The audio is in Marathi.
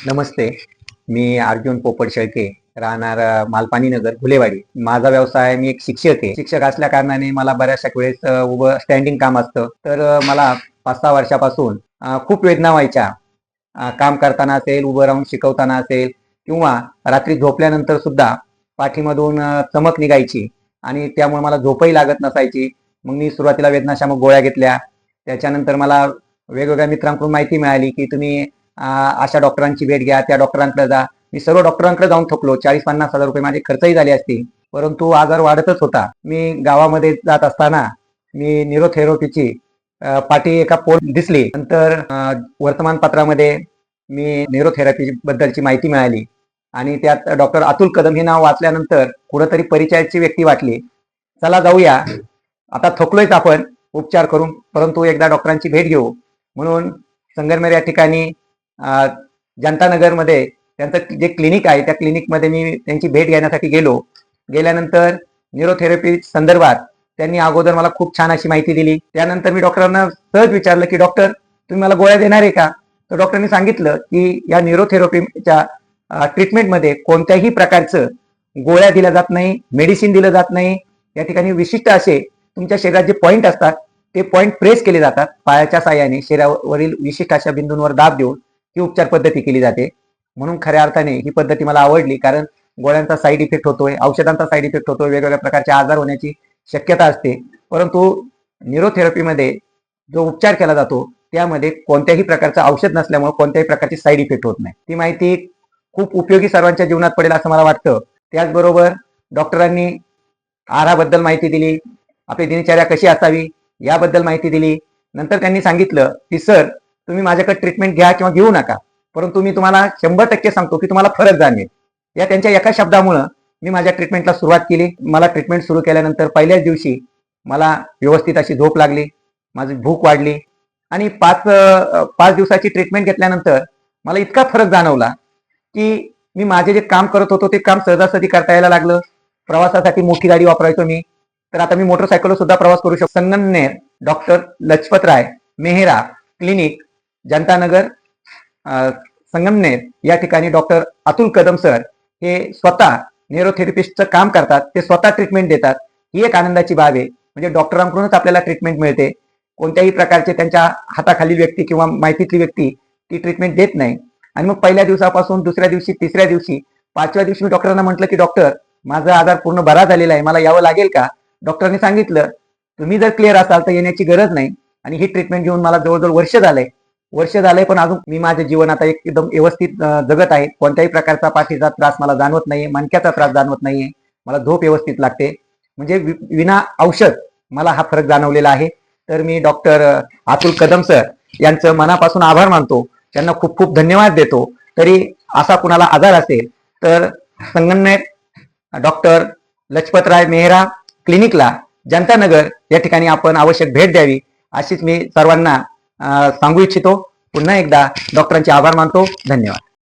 नमस्ते. मी अर्जुन पोपट शेळके, राहणार मालपाणी नगर, घुलेवाडी. माझा व्यवसाय, मी एक शिक्षक आहे. शिक्षक असल्या कारणाने मला बऱ्याचशा वेळेस उभं स्टँडिंग काम असतं. तर मला 5-6 वर्षापासून खूप वेदना व्हायच्या. काम करताना असेल, उभं राहून शिकवताना असेल किंवा रात्री झोपल्यानंतर सुद्धा पाठीमधून चमक निघायची आणि त्यामुळे मला झोपही लागत नसायची. मग मी सुरुवातीला वेदनाशामक गोळ्या घेतल्या. त्याच्यानंतर मला वेगवेगळ्या मित्रांकडून माहिती मिळाली की तुम्ही अशा डॉक्टरांची भेट घ्या, त्या डॉक्टरांकडे जा. मी सर्व डॉक्टरांकडे जाऊन थकलो. 40-50 हजार रुपये माझे खर्चही झाले असतील, परंतु आजार वाढतच होता. मी गावामध्ये जात असताना मी न्यूरोथेरपीची पाठी एका पोस्ट दिसली. नंतर वर्तमानपत्रामध्ये मी न्यूरोथेरपी बद्दलची माहिती मिळाली आणि त्यात डॉक्टर अतुल कदम हे नाव वाचल्यानंतर कुठंतरी परिचयाची व्यक्ती वाटली. चला जाऊया, आता थकलोयच आपण, उपचार करून, परंतु एकदा डॉक्टरांची भेट घेऊ. म्हणून संगमनेर या ठिकाणी जनता नगरमध्ये त्यांचं जे क्लिनिक आहे, त्या क्लिनिकमध्ये मी त्यांची भेट घेण्यासाठी गेलो. गेल्यानंतर न्यूरोथेरपी संदर्भात त्यांनी अगोदर मला खूप छान अशी माहिती दिली. त्यानंतर मी डॉक्टरांना सहज विचारलं की डॉक्टर, तुम्ही मला गोळ्या देणार आहे का? तर डॉक्टरांनी सांगितलं की या न्यूरोथेरपीच्या ट्रीटमेंटमध्ये कोणत्याही प्रकारचं गोळ्या दिल्या जात नाही, मेडिसिन दिलं जात नाही. या ठिकाणी विशिष्ट असे तुमच्या शरीरात जे पॉईंट असतात ते पॉईंट प्रेस केले जातात. पायाच्या साह्याने शरीरावरील विशिष्ट अशा बिंदूंवर दाब देऊन ही उपचार पद्धती केली जाते. म्हणून खऱ्या अर्थाने ही पद्धती मला आवडली, कारण गोळ्यांचा साईड इफेक्ट होतोय, औषधांचा साईड इफेक्ट होतोय, वेगवेगळ्या प्रकारचे आजार होण्याची शक्यता असते. परंतु न्यूरोथेरपीमध्ये जो उपचार केला जातो त्यामध्ये कोणत्याही प्रकारचं औषध नसल्यामुळे कोणत्याही प्रकारची साईड इफेक्ट होत नाही. ती माहिती खूप उपयोगी सर्वांच्या जीवनात पडेल असं मला वाटतं. त्याचबरोबर डॉक्टरांनी आहाराबद्दल माहिती दिली, आपली दिनचर्या कशी असावी याबद्दल माहिती दिली. नंतर त्यांनी सांगितलं की सर, तुम्ही माझ्याकडे ट्रीटमेंट घ्या किंवा घेऊ नका, परंतु मी तुम्हाला 100% सांगतो की तुम्हाला फरक जाणवेल. या त्यांच्या एका शब्दामुळं मी माझ्या ट्रीटमेंटला सुरुवात केली. मला ट्रीटमेंट सुरू केल्यानंतर पहिल्याच दिवशी मला व्यवस्थित अशी झोप लागली, माझी भूक वाढली आणि 5 दिवसाची ट्रीटमेंट घेतल्यानंतर मला इतका फरक जाणवला की मी माझे जे काम करत होतो ते काम सहजासहजी करता यायला लागलं. प्रवासासाठी मोठी गाडी वापरायचो मी, तर आता मी मोटरसायकलवर सुद्धा प्रवास करू शकतो. संगमनेर डॉक्टर लजपतराय मेहरा क्लिनिक, जनता नगर, संगमनेर या ठिकाणी डॉक्टर अतुल कदम सर हे स्वतः न्यूरोथेरपिस्टचं काम करतात. ते स्वतः ट्रीटमेंट देतात. ही एक आनंदाची बाब आहे. म्हणजे डॉक्टरांकडूनच आपल्याला ट्रीटमेंट मिळते. कोणत्याही प्रकारचे त्यांच्या हाताखाली व्यक्ती किंवा माहितीतली व्यक्ती ती ट्रीटमेंट देत नाही. आणि मग पहिल्या दिवसापासून दुसऱ्या दिवशी, तिसऱ्या दिवशी, 5व्या दिवशी मी डॉक्टरांना म्हटलं की डॉक्टर, माझा आजार पूर्ण बरा झालेला आहे, मला यावं लागेल का? डॉक्टरांनी सांगितलं, तुम्ही जर क्लिअर असाल तर येण्याची गरज नाही. आणि ही ट्रीटमेंट घेऊन मला जवळजवळ वर्ष झालंय, पण अजून मी माझे जीवन आता एकदम व्यवस्थित जगत आहे. कोणत्याही प्रकारचा पाठीचा त्रास मला जाणवत नाहीये, मणक्याचा त्रास जाणवत नाहीये, मला झोप व्यवस्थित लागते. म्हणजे विना औषध मला हा फरक जाणवलेला आहे. तर मी डॉक्टर अतुल कदम सर यांचं मनापासून आभार मानतो, त्यांना खूप खूप धन्यवाद देतो. तरी असा कुणाला आजार असेल तर संगमनेर डॉक्टर लजपतराय मेहरा क्लिनिकला, जनता नगर या ठिकाणी आपण आवश्यक भेट द्यावी, अशीच मी सर्वांना सांगू इच्छितो. पुन्हा एकदा डॉक्टरांचे आभार मानतो. धन्यवाद.